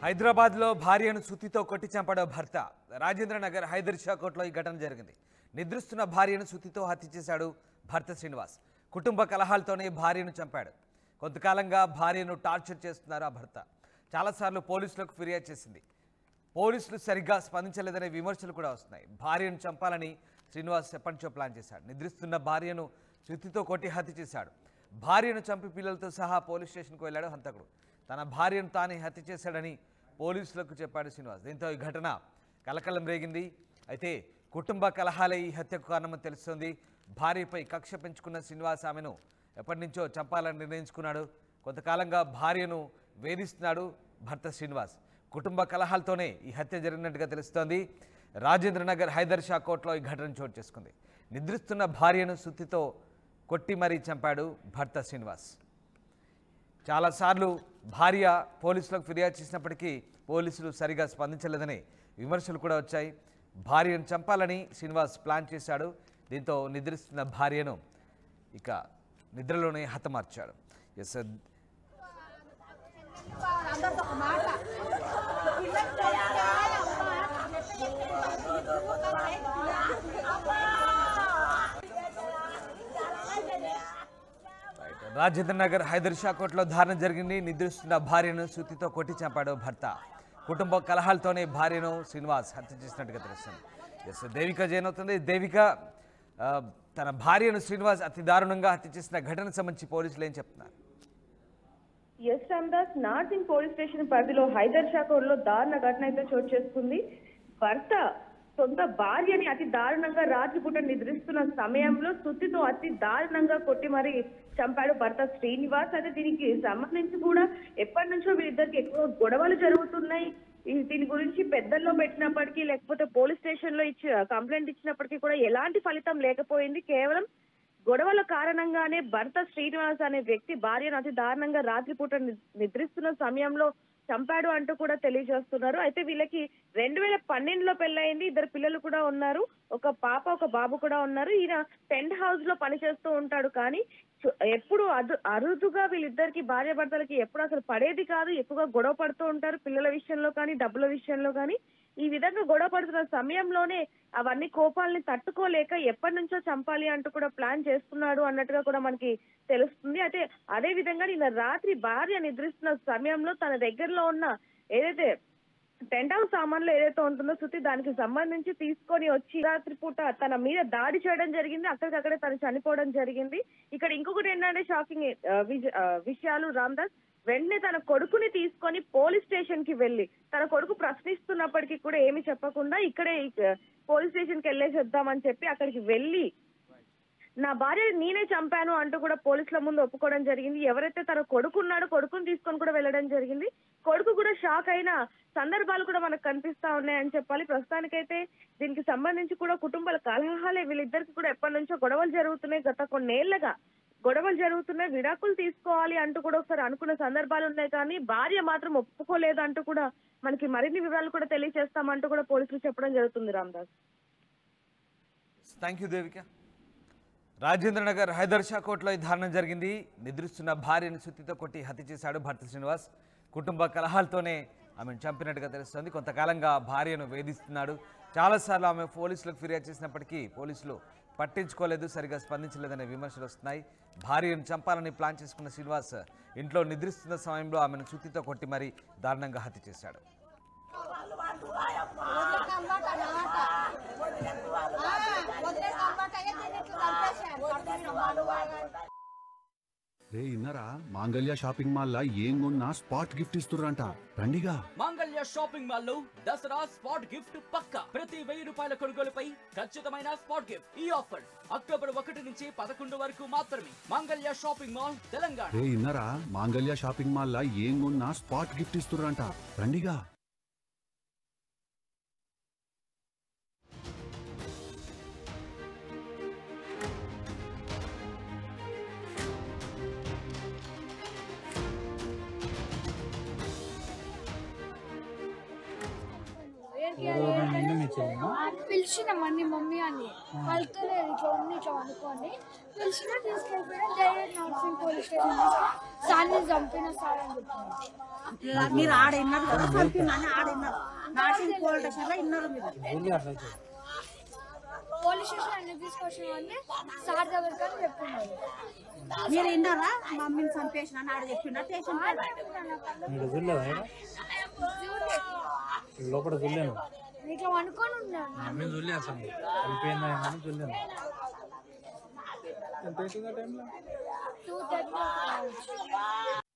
హైదరాబాద్లో భార్యను సుత్తితో కొట్టి చంపడం భర్త. రాజేంద్రనగర్ హైదర్ షా కోర్టులో ఈ ఘటన జరిగింది. నిద్రిస్తున్న భార్యను సుత్తితో హత్య చేశాడు భర్త శ్రీనివాస్. కుటుంబ కలహాలతోనే భార్యను చంపాడు. కొంతకాలంగా భార్యను టార్చర్ చేస్తున్నారు ఆ భర్త. చాలాసార్లు పోలీసులకు ఫిర్యాదు చేసింది. పోలీసులు సరిగ్గా స్పందించలేదనే విమర్శలు కూడా వస్తున్నాయి. భార్యను చంపాలని శ్రీనివాస్ ఎప్పటినుంచో ప్లాన్ చేశాడు. నిద్రిస్తున్న భార్యను సుత్తితో కొట్టి హత్య చేశాడు. భార్యను చంపి పిల్లలతో సహా పోలీస్ స్టేషన్కు వెళ్ళాడు హంతకుడు. తన భార్యను తానే హత్య చేశాడని పోలీసులకు చెప్పాడు శ్రీనివాస్. దీంతో ఈ ఘటన కలకలం రేగింది. అయితే కుటుంబ కలహాలే ఈ హత్యకు కారణమని తెలుస్తోంది. భార్యపై కక్ష పెంచుకున్న శ్రీనివాస్ ఆమెను ఎప్పటి నుంచో చంపాలని నిర్ణయించుకున్నాడు. కొంతకాలంగా భార్యను వేధిస్తున్నాడు భర్త శ్రీనివాస్. కుటుంబ కలహాలతోనే ఈ హత్య జరిగినట్టుగా తెలుస్తోంది. రాజేంద్రనగర్ హైదర్ షా కోర్టులో ఈ ఘటన చోటు చేసుకుంది. నిద్రిస్తున్న భార్యను సుత్తితో కొట్టి మరీ చంపాడు భర్త శ్రీనివాస్. చాలాసార్లు భార్య పోలీసులకు ఫిర్యాదు చేసినప్పటికీ పోలీసులు సరిగా స్పందించలేదని విమర్శలు కూడా వచ్చాయి. భార్యను చంపాలని శ్రీనివాస్ ప్లాన్ చేశాడు. దీంతో నిద్రిస్తున్న భార్యను ఇక నిద్రలోనే హతమార్చాడు. రాజేంద్రనగర్ హైదర్ షా కోర్టులో ధారణ జరిగింది. నిద్రిస్తున్న భార్యను సుత్తితో కొట్టి చంపాడు భర్త. కుటుంబ కలహాలతోనే భార్యను శ్రీనివాస్ హత్య చేసినట్టుగా తెలుస్తుంది. దేవిక జైన్ అవుతుంది. దేవిక, తన భార్యను శ్రీనివాస్ అతి దారుణంగా హత్య చేసిన ఘటనకు సంబంధించి పోలీసులు ఏం చెప్తున్నారు? S Ramdas, Narsingi police station పరిధిలో హైదర్ షా కోర్టులో దారుణ ఘటన అయితే చోటు చేసుకుంది. భర్త సొంత భార్యని అతి దారుణంగా రాత్రిపూట నిద్రిస్తున్న సమయంలో సుత్తితో అతి దారుణంగా కొట్టి మరి చంపాడు భర్త శ్రీనివాస్. అయితే దీనికి సంబంధించి కూడా ఎప్పటి నుంచో వీళ్ళిద్దరికి ఎక్కువ గొడవలు జరుగుతున్నాయి. దీని గురించి పెద్దల్లో పెట్టినప్పటికీ లేకపోతే పోలీస్ స్టేషన్ లో కంప్లైంట్ ఇచ్చినప్పటికీ కూడా ఎలాంటి ఫలితం లేకపోయింది. కేవలం గొడవల కారణంగానే భర్త శ్రీనివాస్ అనే వ్యక్తి భార్యను అతి దారుణంగా రాత్రిపూట నిద్రిస్తున్న సమయంలో చంపాడు అంటూ కూడా తెలియజేస్తున్నారు. అయితే వీళ్ళకి 2012లో పెళ్ళయింది. 2 పిల్లలు కూడా ఉన్నారు. ఒక పాప ఒక బాబు కూడా ఉన్నారు. ఈయన టెంట్ హౌస్ లో పనిచేస్తూ ఉంటాడు. కానీ ఎప్పుడు అరుదుగా వీళ్ళిద్దరికి భార్య భర్తలకి ఎప్పుడు అసలు పడేది కాదు. ఎక్కువగా గొడవ పడుతూ ఉంటారు, పిల్లల విషయంలో కానీ డబ్బుల విషయంలో కానీ. ఈ విధంగా గొడవ పడుతున్న సమయంలోనే అవన్నీ కోపాలని తట్టుకోలేక ఎప్పటి నుంచో చంపాలి అంటూ కూడా ప్లాన్ చేస్తున్నాడు అన్నట్టుగా కూడా మనకి తెలుస్తుంది. అయితే అదే విధంగా నిన్న రాత్రి భార్య నిద్రిస్తున్న సమయంలో తన దగ్గరలో ఉన్న ఏదైతే టెంట్ హౌస్ సామాన్లు ఏదైతే ఉంటుందో సుత్తి, దానికి సంబంధించి తీసుకొని వచ్చి రాత్రి పూట తన మీద దాడి చేయడం జరిగింది. అక్కడికక్కడే తను చనిపోవడం జరిగింది. ఇక్కడ ఇంకొకటి ఏంటంటే షాకింగ్ విషయాలు రామ్దాస్, వెంటనే తన కొడుకుని తీసుకొని పోలీస్ స్టేషన్ కి వెళ్లి తన కొడుకు ప్రశ్నిస్తున్నప్పటికీ కూడా ఏమి చెప్పకుండా ఇక్కడే పోలీస్ స్టేషన్ కి వెళ్ళేసేద్దామని చెప్పి అక్కడికి వెళ్లి నా భార్య నేనే చంపాను అంటూ కూడా పోలీసుల ముందు ఒప్పుకోవడం జరిగింది. ఎవరైతే తన కొడుకు ఉన్నాడో కొడుకుని తీసుకొని కూడా వెళ్ళడం జరిగింది. కొడుకు కూడా షాక్ అయిన సందర్భాలు కూడా మనకు కనిపిస్తా ఉన్నాయని చెప్పాలి. ప్రస్తుతానికైతే దీనికి సంబంధించి కూడా కుటుంబాల కలహాలే వీళ్ళిద్దరికి కూడా ఎప్పటి నుంచో గొడవలు జరుగుతున్నాయి. గత కొన్నేళ్లుగా గొడవలు జరుగుతున్నాయి. విడాకులు తీసుకోవాలి అంటూ కూడా ఒకసారి అనుకున్న సందర్భాలు ఉన్నాయి. కానీ భార్య మాత్రం ఒప్పుకోలేదు అంటూ కూడా మనకి మరిన్ని వివరాలు కూడా తెలియజేస్తామంటూ కూడా పోలీసులు చెప్పడం జరుగుతుంది. Ramdas, thank you Devika. రాజేంద్రనగర్ హైదర్ షా కోర్టులో ఈ ధారణ జరిగింది. నిద్రిస్తున్న భార్యను సుత్తితో కొట్టి హత్య చేశాడు భర్త శ్రీనివాస్. కుటుంబ కలహాలతోనే ఆమెను చంపినట్టుగా తెలుస్తోంది. కొంతకాలంగా భార్యను వేధిస్తున్నాడు. చాలాసార్లు ఆమె పోలీసులకు ఫిర్యాదు చేసినప్పటికీ పోలీసులు పట్టించుకోలేదు, సరిగా స్పందించలేదనే విమర్శలు వస్తున్నాయి. భార్యను చంపాలని ప్లాన్ చేసుకున్న శ్రీనివాస్ ఇంట్లో నిద్రిస్తున్న సమయంలో ఆమెను సుత్తితో కొట్టి మరీ దారుణంగా హత్య చేశాడు. రే ఇన్నరా, మాంగళ్య షాపింగ్ మాల్ లా ఏం కొన్నా స్పాట్ గిఫ్ట్ ఇస్తుర్రంట. రండిగా. మాంగళ్య షాపింగ్ మాల్ లో దసరా స్పాట్ గిఫ్ట్ పక్కా. ప్రతి 1000 రూపాయల కొనుగోలుపై ఖచ్చితమైన స్పాట్ గిఫ్ట్. ఈ ఆఫర్ అక్టోబర్ 1 నుంచి 11 వరకు మాత్రమే. మాంగళ్య షాపింగ్ మాల్, తెలంగాణ. రే ఇన్నరా, మాంగళ్య షాపింగ్ మాల్ లా ఏం కొన్నా స్పాట్ గిఫ్ట్ ఇస్తుర్రంట. రండిగా. పిలిచినామండి మమ్మీ అని, వాళ్ళతో ఇట్లా ఉంది ఇట్లా అనుకోండి పిలిచినా తీసుకెళ్ళిపోయినా డైరెక్ట్ నార్సింగ్ పోలీస్ స్టేషన్ సార్ని చంపిన సార్ అని చెప్పాను. మీరు ఆడ విన్నారు కదా, చంపిందని ఆడ విన్నారు. నాటింగ్ పోలీస్ స్టేషన్ లో విన్నారు మీరు. పోలీస్ స్టేషన్ ఎందుకు తీసుకొచ్చినామని సార్ దగ్గరికి అని చెప్తున్నారు. మీరు విన్నారా మమ్మీని చంపేసిన ఆడ చెప్పిన స్టేషన్ లోపల చూడలేను, ఇట్లా అనుకోని ఉన్నాను. మేము చూడలేదు అసలు చనిపోయిందని చూడలేను. 2:30